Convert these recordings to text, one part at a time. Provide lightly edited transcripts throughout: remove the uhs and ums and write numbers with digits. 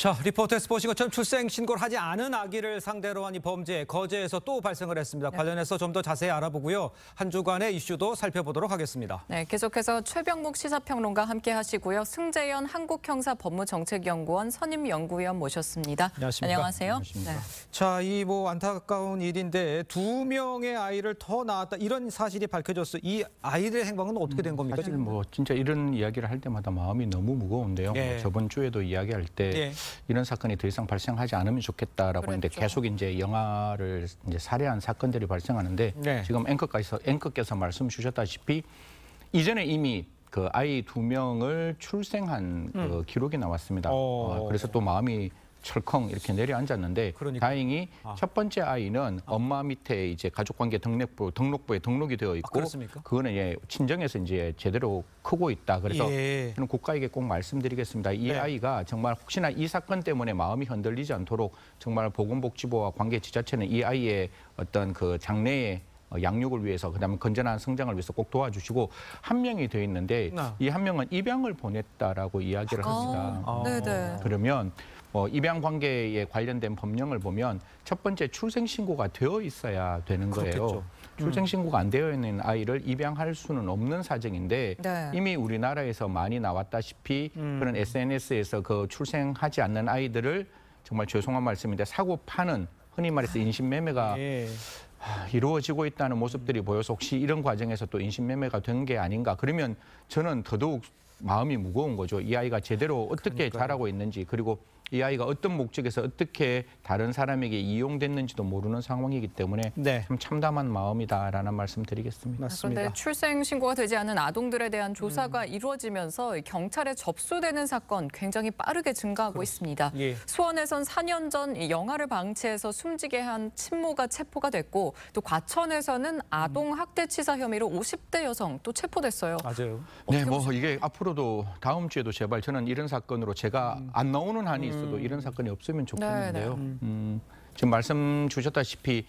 자, 리포터에서 보신 것처럼 출생 신고를 하지 않은 아기를 상대로 한 이 범죄, 거제에서 또 발생을 했습니다. 네. 관련해서 좀 더 자세히 알아보고요. 한 주간의 이슈도 살펴보도록 하겠습니다. 네, 계속해서 최병묵 시사평론가 함께 하시고요. 승재현 한국형사법무정책연구원 선임연구위원 모셨습니다. 안녕하십니까? 안녕하세요. 네. 자, 이 안타까운 일인데 2명의 아이를 더 낳았다 이런 사실이 밝혀졌어요. 이 아이들의 행방은 어떻게 된 겁니까? 사실 진짜 이런 이야기를 할 때마다 마음이 너무 무거운데요. 예. 저번 주에도 이야기할 때 예. 이런 사건이 더 이상 발생하지 않으면 좋겠다라고 했는데 계속 이제 영아를 이제 살해한 사건들이 발생하는데 네. 지금 앵커께서 말씀 주셨다시피 이전에 이미 그 아이 2명을 출생한 그 기록이 나왔습니다. 그래서 또 마음이 철컹 이렇게 내려앉았는데 다행히 첫 번째 아이는 엄마 밑에 이제 가족관계 등록부에 등록이 되어 있고 그거는 예, 친정에서 이제 제대로 크고 있다. 그래서 저는 국가에게 꼭 말씀드리겠습니다. 이 아이가 정말 혹시나 이 사건 때문에 마음이 흔들리지 않도록 정말 보건복지부와 관계 지자체는 이 아이의 어떤 그 장래의 양육을 위해서 그다음에 건전한 성장을 위해서 꼭 도와주시고 한 명이 돼 있는데 이 한 명은 입양을 보냈다라고 이야기를 합니다. 네네. 그러면 입양 관계에 관련된 법령을 보면 첫 번째 출생 신고가 되어 있어야 되는 거예요. 출생 신고가 안 되어 있는 아이를 입양할 수는 없는 사정인데 이미 우리나라에서 많이 나왔다시피 그런 SNS에서 그 출생하지 않는 아이들을 정말 죄송한 말씀인데 사고 파는 흔히 말해서 인신매매가 이루어지고 있다는 모습들이 보여서 혹시 이런 과정에서 또 인신매매가 된 게 아닌가. 그러면 저는 더더욱 마음이 무거운 거죠. 이 아이가 제대로 어떻게 자라고 있는지 그리고 이 아이가 어떤 목적에서 어떻게 다른 사람에게 이용됐는지도 모르는 상황이기 때문에 참 참담한 마음이다라는 말씀 드리겠습니다. 그런데 출생 신고가 되지 않은 아동들에 대한 조사가 이루어지면서 경찰에 접수되는 사건 굉장히 빠르게 증가하고 있습니다. 수원에선 4년 전 영아를 방치해서 숨지게 한 친모가 체포가 됐고 또 과천에서는 아동 학대치사 혐의로 50대 여성 또 체포됐어요. 맞아요. 네, 이게 앞으로도 다음 주에도 제발 저는 이런 사건으로 제가 안 나오는 한이 있어도 이런 사건이 없으면 좋겠는데요. 지금 말씀 주셨다시피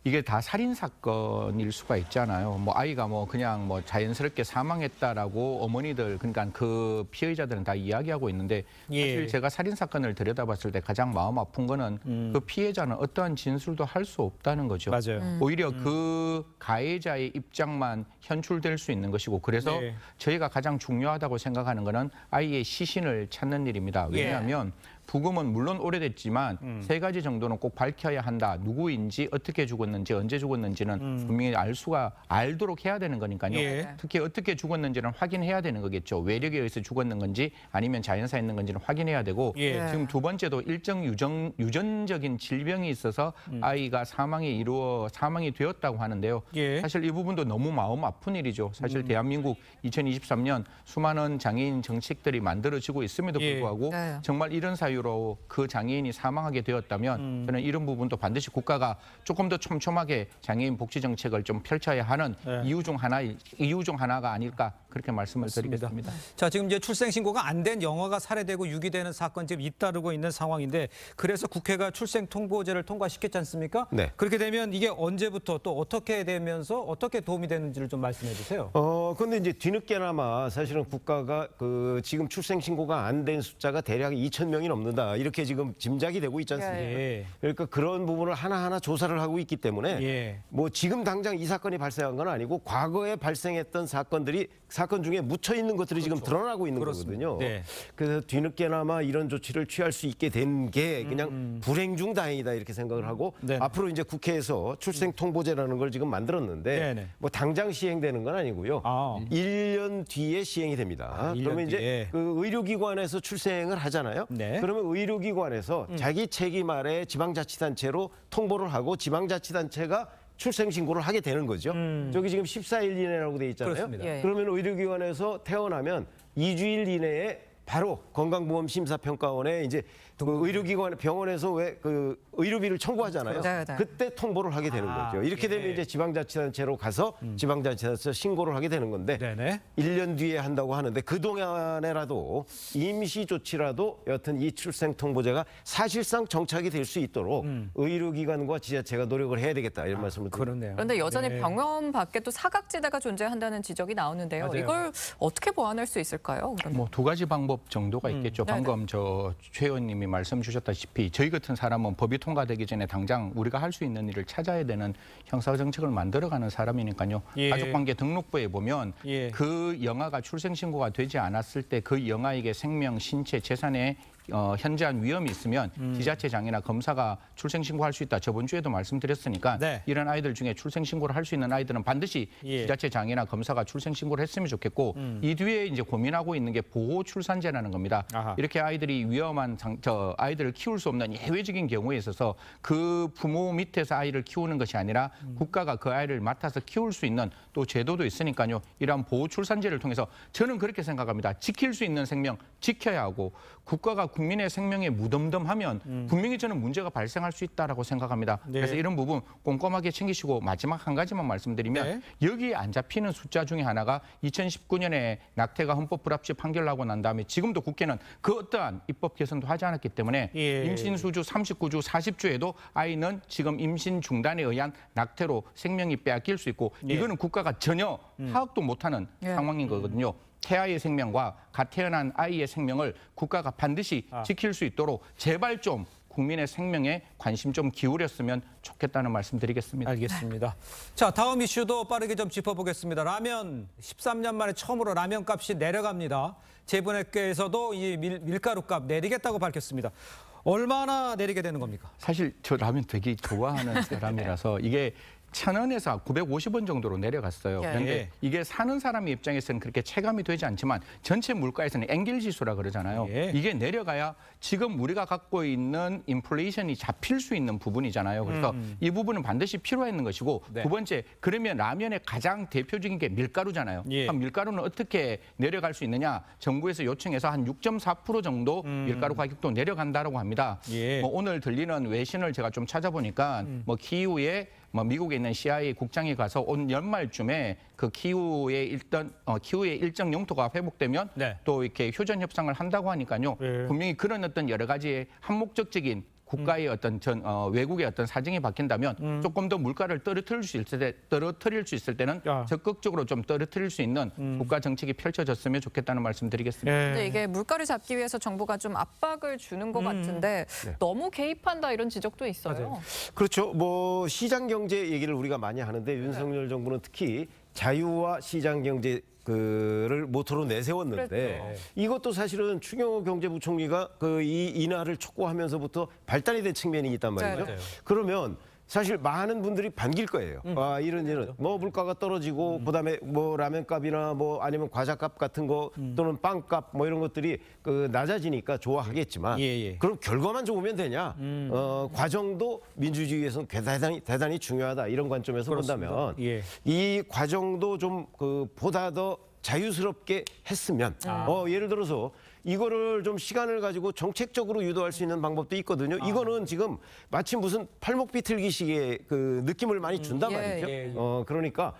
이게 다 살인 사건일 수가 있잖아요. 아이가 그냥 자연스럽게 사망했다라고 어머니들 그러니까 그 피해자들은 다 이야기하고 있는데 사실 제가 살인 사건을 들여다봤을 때 가장 마음 아픈 거는 그 피해자는 어떠한 진술도 할 수 없다는 거죠. 맞아요. 오히려 그 가해자의 입장만 현출될 수 있는 것이고 그래서 저희가 가장 중요하다고 생각하는 거는 아이의 시신을 찾는 일입니다. 왜냐하면 부검은 물론 오래됐지만 3가지 정도는 꼭 밝혀야 한다. 누구인지 어떻게 죽었는지 언제 죽었는지는 분명히 알도록 해야 되는 거니까요. 특히 어떻게 죽었는지는 확인해야 되는 거겠죠. 외력에 의해서 죽었는 건지 아니면 자연사였는 건지는 확인해야 되고 지금 두 번째도 일정 유전적인 질병이 있어서 아이가 사망이 되었다고 하는데요. 사실 이 부분도 너무 마음 아픈 일이죠. 사실 대한민국 2023년 수많은 장애인 정책들이 만들어지고 있음에도 불구하고 정말 이런 사유로 그 장애인이 사망하게 되었다면 저는 이런 부분도 반드시 국가가 조금 더 촘촘하게 장애인 복지 정책을 좀 펼쳐야 하는 이유 중 하나가 아닐까 그렇게 말씀을 드리겠습니다. 자, 지금 이제 출생 신고가 안 된 영아가 살해되고 유기되는 사건 지금 잇따르고 있는 상황인데 그래서 국회가 출생 통보제를 통과시켰지 않습니까? 그렇게 되면 이게 언제부터 또 어떻게 되면서 어떻게 도움이 되는지를 좀 말씀해 주세요. 그런데 이제 뒤늦게나마 사실은 국가가 그 지금 출생 신고가 안 된 숫자가 대략 2,000명이 넘는다. 이렇게 지금 짐작이 되고 있지 않습니까? 그러니까 그런 부분을 하나하나 조사를 하고 있기 때문에 지금 당장 이 사건이 발생한 건 아니고 과거에 발생했던 사건 중에 묻혀 있는 것들이 지금 드러나고 있는 거거든요. 그래서 뒤늦게나마 이런 조치를 취할 수 있게 된 게 그냥 불행 중 다행이다 이렇게 생각을 하고 앞으로 이제 국회에서 출생 통보제라는 걸 지금 만들었는데 당장 시행되는 건 아니고요. 1년 뒤에 시행이 됩니다. 그러면 이제 그 의료기관에서 출생을 하잖아요. 그러면 의료기관에서 자기 책임 아래 지방자치단체로 통보를 하고 지방자치단체가 출생 신고를 하게 되는 거죠. 저기 지금 14일 이내라고 돼 있잖아요. 그러면 의료기관에서 태어나면 2주일 이내에 바로 건강보험심사평가원에 이제 그 의료기관 병원에서 왜 그 의료비를 청구하잖아요. 그때 통보를 하게 되는 거죠. 이렇게 되면 이제 지방자치단체로 가서 지방자치단체에서 신고를 하게 되는 건데 1년 뒤에 한다고 하는데 그동안에라도 임시 조치라도 여튼 이 출생 통보제가 사실상 정착이 될 수 있도록 의료기관과 지자체가 노력을 해야 되겠다 이런 말씀을 드립니다. 그런데 여전히 병원 밖에 또 사각지대가 존재한다는 지적이 나오는데요. 이걸 어떻게 보완할 수 있을까요? 두 가지 방법 방법 정도가 있겠죠. 방금 최 의원님이 말씀 주셨다시피 저희 같은 사람은 법이 통과되기 전에 당장 우리가 할 수 있는 일을 찾아야 되는 형사정책을 만들어가는 사람이니까요. 가족관계 등록부에 보면 그 영아가 출생신고가 되지 않았을 때 그 영아에게 생명, 신체, 재산에 현저한 위험이 있으면 지자체장이나 검사가 출생신고할 수 있다. 저번 주에도 말씀드렸으니까 이런 아이들 중에 출생신고를 할 수 있는 아이들은 반드시 지자체장이나 검사가 출생신고를 했으면 좋겠고 이 뒤에 이제 고민하고 있는 게 보호출산제라는 겁니다. 이렇게 아이들이 위험한 아이들을 키울 수 없는 예외적인 경우에 있어서 그 부모 밑에서 아이를 키우는 것이 아니라 국가가 그 아이를 맡아서 키울 수 있는 또 제도도 있으니까요. 이러한 보호출산제를 통해서 저는 그렇게 생각합니다. 지킬 수 있는 생명 지켜야 하고 국가가 국민의 생명에 무덤덤하면 분명히 저는 문제가 발생할 수 있다라고 생각합니다. 그래서 이런 부분 꼼꼼하게 챙기시고 마지막 한 가지만 말씀드리면 여기에 안 잡히는 숫자 중에 하나가 2019년에 낙태가 헌법 불합치 판결 나고 난 다음에 지금도 국회는 그 어떠한 입법 개선도 하지 않았기 때문에 임신 수주 39주, 40주에도 아이는 지금 임신 중단에 의한 낙태로 생명이 빼앗길 수 있고 이거는 국가가 전혀 파악도 못하는 상황인 거거든요. 태아의 생명과 갓 태어난 아이의 생명을 국가가 반드시 지킬 수 있도록 제발 좀 국민의 생명에 관심 좀 기울였으면 좋겠다는 말씀 드리겠습니다. 알겠습니다. 자, 다음 이슈도 빠르게 좀 짚어보겠습니다. 라면 13년 만에 처음으로 라면 값이 내려갑니다. 재분해께서도 이 밀가루 값 내리겠다고 밝혔습니다. 얼마나 내리게 되는 겁니까? 사실 저 라면 되게 좋아하는 사람이라서 이게 1,000원에서 950원 정도로 내려갔어요. 그런데 이게 사는 사람의 입장에서는 그렇게 체감이 되지 않지만 전체 물가에서는 엔겔지수라 그러잖아요. 이게 내려가야 지금 우리가 갖고 있는 인플레이션이 잡힐 수 있는 부분이잖아요. 그래서 이 부분은 반드시 필요했는 것이고 두 번째, 그러면 라면의 가장 대표적인 게 밀가루잖아요. 그럼 밀가루는 어떻게 내려갈 수 있느냐. 정부에서 요청해서 한 6.4% 정도 밀가루 가격도 내려간다고 합니다. 뭐 오늘 들리는 외신을 제가 좀 찾아보니까 뭐 키이우에 미국에 있는 CIA 국장에 가서 온 연말쯤에 그 키이우의 일정 영토가 회복되면 또 이렇게 휴전 협상을 한다고 하니까요. 분명히 그런 어떤 여러 가지의 한목적적인 국가의 어떤 외국의 어떤 사정이 바뀐다면 조금 더 물가를 떨어뜨릴 수 있을 때는 적극적으로 좀 떨어뜨릴 수 있는 국가 정책이 펼쳐졌으면 좋겠다는 말씀드리겠습니다. 근데 이게 물가를 잡기 위해서 정부가 좀 압박을 주는 것 같은데 너무 개입한다 이런 지적도 있어요. 맞아요. 그렇죠. 뭐 시장 경제 얘기를 우리가 많이 하는데 윤석열 정부는 특히 자유와 시장 경제 를 모토로 내세웠는데 이것도 사실은 추경호 경제부총리가 이 인하를 촉구하면서부터 발단이 된 측면이 있단 말이죠. 그러면 사실 많은 분들이 반길 거예요. 이런 뭐 물가가 떨어지고 그다음에 뭐 라면값이나 뭐 아니면 과자값 같은 거 또는 빵값 뭐 이런 것들이 낮아지니까 좋아하겠지만 그럼 결과만 좋으면 되냐? 과정도 민주주의에서는 대단히 중요하다 이런 관점에서 본다면 이 과정도 좀 보다 더 자유스럽게 했으면 예를 들어서 이거를 좀 시간을 가지고 정책적으로 유도할 수 있는 방법도 있거든요. 이거는 지금 마치 무슨 팔목 비틀기식의 느낌을 많이 준단 말이죠. 그러니까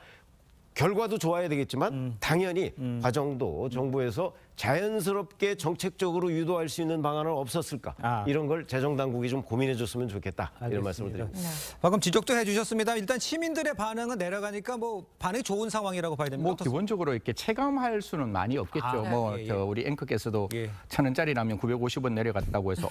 결과도 좋아야 되겠지만 당연히 과정도 정부에서 자연스럽게 정책적으로 유도할 수 있는 방안은 없었을까? 이런 걸 재정당국이 좀 고민해줬으면 좋겠다. 이런 말씀을 드립니다. 방금 지적도 해주셨습니다. 일단 시민들의 반응은 내려가니까 뭐 반응이 좋은 상황이라고 봐야 됩니다. 뭐 기본적으로 이렇게 체감할 수는 많이 없겠죠. 우리 앵커께서도 1,000원짜리 라면 950원 내려갔다고 해서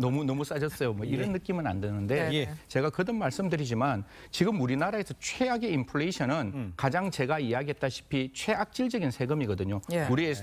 너무 싸졌어요. 뭐 이런 느낌은 안 드는데 제가 거듭 말씀드리지만 지금 우리나라에서 최악의 인플레이션은 가장 제가 이야기했다시피 최악질적인 세금이거든요. 우리의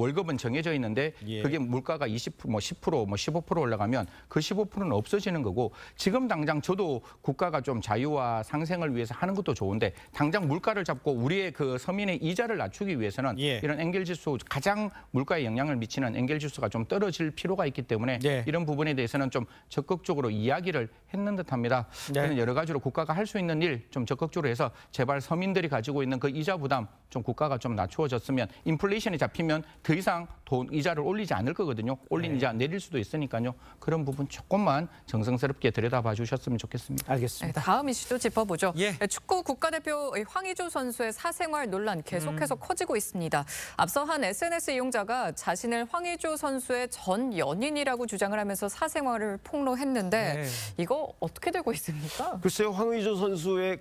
월급은 정해져 있는데 그게 물가가 20%, 뭐 10%, 뭐 15% 올라가면 그 15%는 없어지는 거고 지금 당장 저도 국가가 좀 자유와 상생을 위해서 하는 것도 좋은데 당장 물가를 잡고 우리의 서민의 이자를 낮추기 위해서는 이런 엔겔지수 가장 물가에 영향을 미치는 엔겔지수가 좀 떨어질 필요가 있기 때문에 이런 부분에 대해서는 좀 적극적으로 이야기를 했는 듯합니다. 저는 여러 가지로 국가가 할 수 있는 일 좀 적극적으로 해서 제발 서민들이 가지고 있는 그 이자 부담 좀 국가가 좀 낮추어졌으면 인플레이션이 잡히면 더 이상 이자를 올리지 않을 거거든요. 올린 이자 내릴 수도 있으니까요. 그런 부분 조금만 정성스럽게 들여다봐 주셨으면 좋겠습니다. 알겠습니다. 다음 이슈도 짚어보죠. 축구 국가대표 황의조 선수의 사생활 논란 계속해서 커지고 있습니다. 앞서 한 SNS 이용자가 자신을 황의조 선수의 전 연인이라고 주장을 하면서 사생활을 폭로했는데 이거 어떻게 되고 있습니까? 글쎄요. 황의조 선수의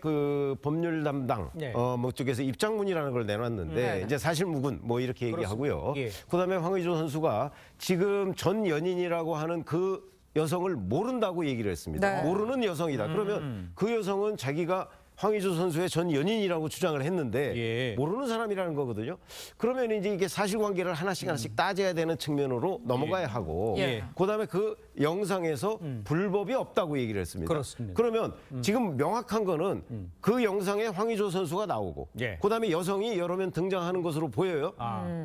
법률 담당 뭐 쪽에서 입장문이라는 걸 결론을 내놨는데 이제 사실무근 뭐 이렇게 얘기하고요. 예. 그다음에 황의조 선수가 지금 전 연인이라고 하는 그 여성을 모른다고 얘기를 했습니다. 네. 모르는 여성이다. 그러면 그 여성은 자기가 황의조 선수의 전 연인이라고 주장을 했는데 예. 모르는 사람이라는 거거든요. 그러면 이제 이게 사실관계를 하나씩 따져야 되는 측면으로 넘어가야 하고 예. 그다음에 그 영상에서 불법이 없다고 얘기를 했습니다. 그렇습니다. 그러면 지금 명확한 거는 그 영상에 황의조 선수가 나오고 예. 그다음에 여성이 여러 명 등장하는 것으로 보여요.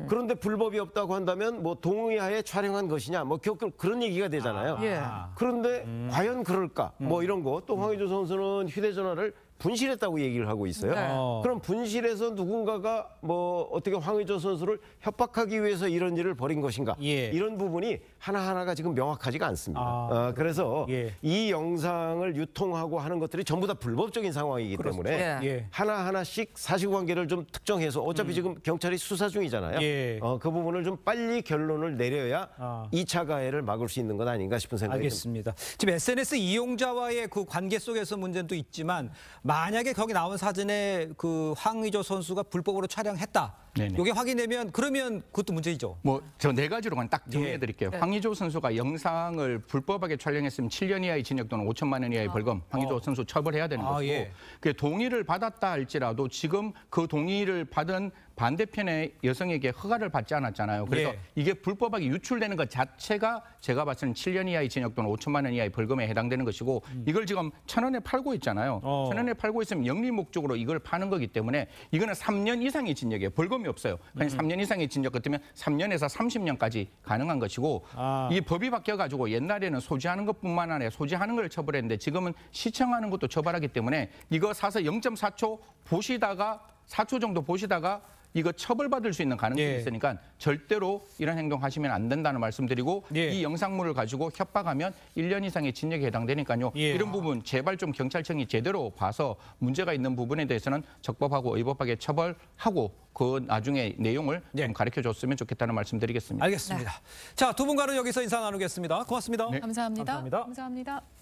그런데 불법이 없다고 한다면 뭐 동의하에 촬영한 것이냐 뭐 그런 얘기가 되잖아요. 예. 그런데 과연 그럴까? 뭐 이런 거. 또 황의조 선수는 휴대전화를 분실했다고 얘기를 하고 있어요. 네. 그럼 분실해서 누군가가 뭐 어떻게 황의조 선수를 협박하기 위해서 이런 일을 벌인 것인가? 예. 이런 부분이 하나하나가 지금 명확하지가 않습니다. 그래서 예. 이 영상을 유통하고 하는 것들이 전부 다 불법적인 상황이기 때문에 예. 하나하나씩 사실관계를 좀 특정해서 어차피 지금 경찰이 수사 중이잖아요. 예. 그 부분을 좀 빨리 결론을 내려야 2차 가해를 막을 수 있는 것 아닌가 싶은 생각이 듭니다. 알겠습니다. 지금 SNS 이용자와의 그 관계 속에서 문제는 또 있지만 만약에 거기 나온 사진에 그 황의조 선수가 불법으로 촬영했다. 네네. 이게 확인되면 그러면 그것도 문제이죠. 뭐 저 네 가지로만 딱 정리해 드릴게요. 네. 황의조 선수가 영상을 불법하게 촬영했으면 7년 이하의 징역 또는 5천만 원 이하의 벌금 황의조 선수 처벌해야 되는 것이고 예. 그 동의를 받았다 할지라도 지금 그 동의를 받은 반대편의 여성에게 허가를 받지 않았잖아요. 그래서 예. 이게 불법하게 유출되는 것 자체가 제가 봤을 때는 7년 이하의 징역 또는 5천만 원 이하의 벌금에 해당되는 것이고 이걸 지금 1,000원에 팔고 있잖아요. 1,000원에 팔고 있으면 영리 목적으로 이걸 파는 거기 때문에 이거는 3년 이상의 징역이에요. 벌금이 없어요. 그냥 3년 이상의 징역 같으면 3년에서 30년까지 가능한 것이고 이 법이 바뀌어가지고 옛날에는 소지하는 것뿐만 아니라 소지하는 걸 처벌했는데 지금은 시청하는 것도 처벌하기 때문에 이거 사서 0.4초 보시다가 4초 정도 보시다가 이거 처벌받을 수 있는 가능성이 예. 있으니까 절대로 이런 행동 하시면 안 된다는 말씀드리고 예. 이 영상물을 가지고 협박하면 1년 이상의 징역에 해당되니까요. 예. 이런 부분 제발 좀 경찰청이 제대로 봐서 문제가 있는 부분에 대해서는 적법하고 의법하게 처벌하고 그 나중에 내용을 예. 좀 가르쳐줬으면 좋겠다는 말씀드리겠습니다. 알겠습니다. 자, 두 분과는 여기서 인사 나누겠습니다. 고맙습니다. 감사합니다. 감사합니다. 감사합니다.